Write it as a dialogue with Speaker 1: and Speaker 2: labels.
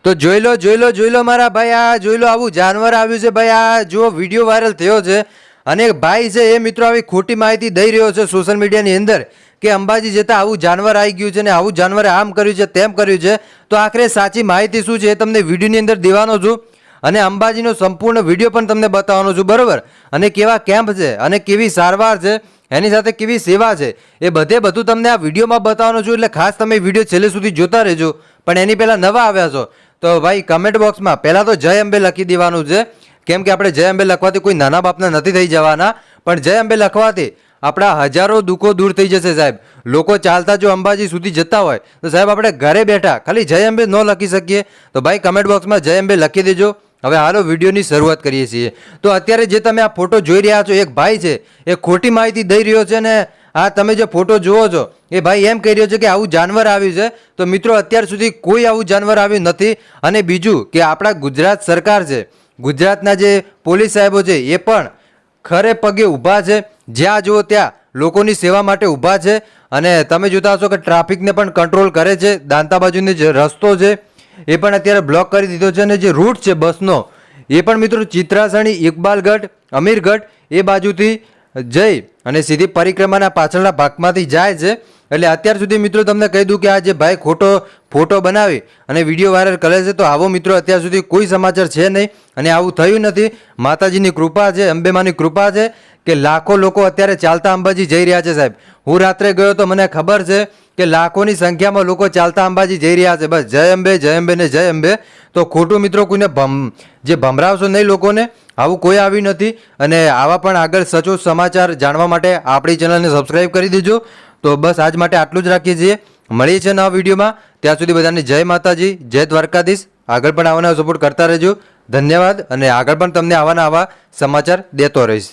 Speaker 1: તો જોઈ લો મારા ભાઈ, આ જોઈ લો આવું જાનવર આવ્યું છે ભાઈ. આ જો વિડીયો વાયરલ થયો છે અને ભાઈ છે એ મિત્રો આવી ખોટી માહિતી દઈ રહ્યો છે સોશિયલ મીડિયાની અંદર કે અંબાજી જતા આવું જાનવર આવી ગયું છે ને આવું જાનવરે આમ કર્યું છે તેમ કર્યું છે. તો આખરે સાચી માહિતી શું છે એ તમને વિડીયોની અંદર દેવાનો છું અને અંબાજીનો સંપૂર્ણ વિડીયો પણ તમને બતાવવાનો છું, બરાબર. અને કેવા કેમ્પ છે અને કેવી સારવાર છે, એની સાથે કેવી સેવા છે, એ બધું તમને આ વિડીયોમાં બતાવવાનું છું. એટલે ખાસ તમે વિડીયો છેલ્લે સુધી જોતા રહેજો. પણ એની પહેલાં નવા આવ્યા છો તો ભાઈ કમેન્ટ બોક્સમાં પહેલાં તો જય અંબે લખી દેવાનું છે, કેમ કે આપણે જય અંબે લખવાથી કોઈ નાના બાપના નથી થઈ જવાના, પણ જય અંબે લખવાથી આપણા હજારો દુઃખો દૂર થઈ જશે સાહેબ. લોકો ચાલતા જો અંબાજી સુધી જતા હોય તો સાહેબ આપણે ઘરે બેઠા ખાલી જય અંબે ન લખી શકીએ? તો ભાઈ કમેન્ટ બોક્સમાં જય અંબે લખી દેજો. હવે હાલો વિડીયોની શરૂઆત કરીએ છીએ. તો અત્યારે જે તમે આ ફોટો જોઈ રહ્યા છો, એક ભાઈ છે એ ખોટી માહિતી દઈ રહ્યો છે ને આ તમે જે ફોટો જુઓ છો એ ભાઈ એમ કહી રહ્યો છે કે આવું જાનવર આવ્યું છે. તો મિત્રો અત્યાર સુધી કોઈ આવું જાનવર આવ્યું નથી. અને બીજું કે આપણા ગુજરાત સરકાર છે, ગુજરાતના જે પોલીસ સાહેબો છે એ પણ ખરે પગે ઊભા છે, જ્યાં જુઓ ત્યાં લોકોની સેવા માટે ઊભા છે. અને તમે જોતા હશો કે ટ્રાફિકને પણ કંટ્રોલ કરે છે. દાંતા બાજુનો જે રસ્તો છે એ પણ અત્યારે બ્લોક કરી દીધો છે અને જે રૂટ છે બસનો એ પણ મિત્રો ચિત્રાસણી, ઇકબાલગઢ, અમીરગઢ એ બાજુથી જઈ અને સીધી પરિક્રમાના પાછળના ભાગમાંથી જાય છે. એટલે અત્યાર સુધી મિત્રો તમને કહી દઉં કે આ જે ભાઈ ખોટો ફોટો બનાવી અને વિડીયો વાયરલ કરે છે તો આવો મિત્રો અત્યાર સુધી કોઈ સમાચાર છે નહીં અને આવું થયું નથી. માતાજીની કૃપા છે, અંબેમાની કૃપા છે કે લાખો લોકો અત્યારે ચાલતા અંબાજી જઈ રહ્યા છે સાહેબ. હું રાત્રે ગયો તો મને ખબર છે કે લાખોની સંખ્યામાં લોકો ચાલતા અંબાજી જઈ રહ્યા છે. બસ જય અંબે ને જય અંબે. તો ખોટું મિત્રો કોઈને જે ભમરાવશો નહીં લોકોને, આવું કોઈ આવ્યું નથી. અને આવા પણ આગળ સચોટ સમાચાર જાણવા માટે આપણી ચેનલને સબસ્ક્રાઈબ કરી દેજો. તો બસ આજ માટે આટલું જ રાખીએ છીએ. મળીએ છીએ નવા વિડીયોમાં. ત્યાં સુધી બધાને જય માતાજી, જય દ્વારકાધીશ. આગળ પણ આવાના સપોર્ટ કરતા રહેજો. ધન્યવાદ. અને આગળ પણ તમને આવા સમાચાર દેતો રહીશ.